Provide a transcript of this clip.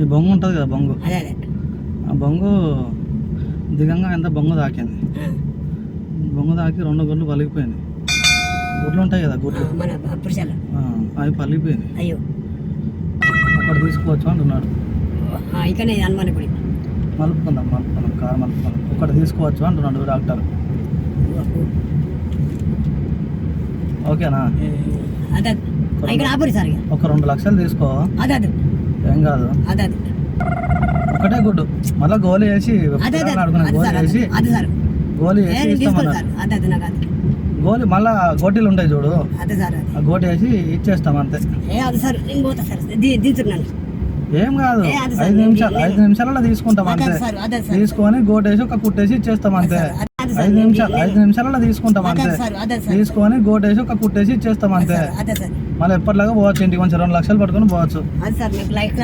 ఈ బొంగు ఉంటుంది కదా బొంగు, అదే అదే ఆ బొంగు దిగంగా ఎంత బొంగు తాకింది. బొంగు తాకి 2 గొడ్లు పలిగిపోయినాయి. గుడ్లు ఉంటాయి కదా గుడ్లు, మన పురుషాలు అవి పలిగిపోయినాయి. అయ్యో అక్కడ తీసుకోవచ్చు అంటున్నాడు. ఇక్కడనే హనుమాన్ గుడి మలుపుకుందాం కారు మలుపుకుందాం. ఒకటి తీసుకోవచ్చు అంటున్నాడు డాక్టర్. ఓకేనా? అదే ఇక్కడ ఆపరి సార్ ఒక 2 లక్షలు తీసుకో, అదే అదే ఏం కాదు. అదే అదే ఒకటే గుడ్డు మళ్ళీ గోళీ వేసి అదే సార్ గోళీ వేసి తీసుకోండి సార్. అదే అదే నాకు అదే గోళీ మళ్ళా గోటీలు ఉంటాయి చూడు, అదే సార్ ఆ గోటి వేసి ఇచ్చేస్తాం అంతే. అదే సార్ నేను పోతా సార్ దించున్నాను. ఏం కాదు, 5 నిమిషాలలో తీసుకుంటాం అంతే. తీసుకొని గోటేసి ఒక కుట్టేసి ఇచ్చేస్తాం అంతే. 5 నిమిషాలలో తీసుకుంటాం అంతే. తీసుకొని గోటేసి ఒక కుట్టేసి ఇచ్చేస్తాం అంతే. మళ్ళీ ఎప్పటిలాగా పోవచ్చు ఇంటికి, మంచి 2 లక్షలు పట్టుకొని పోవచ్చు. అది సార్ మీకు లైట్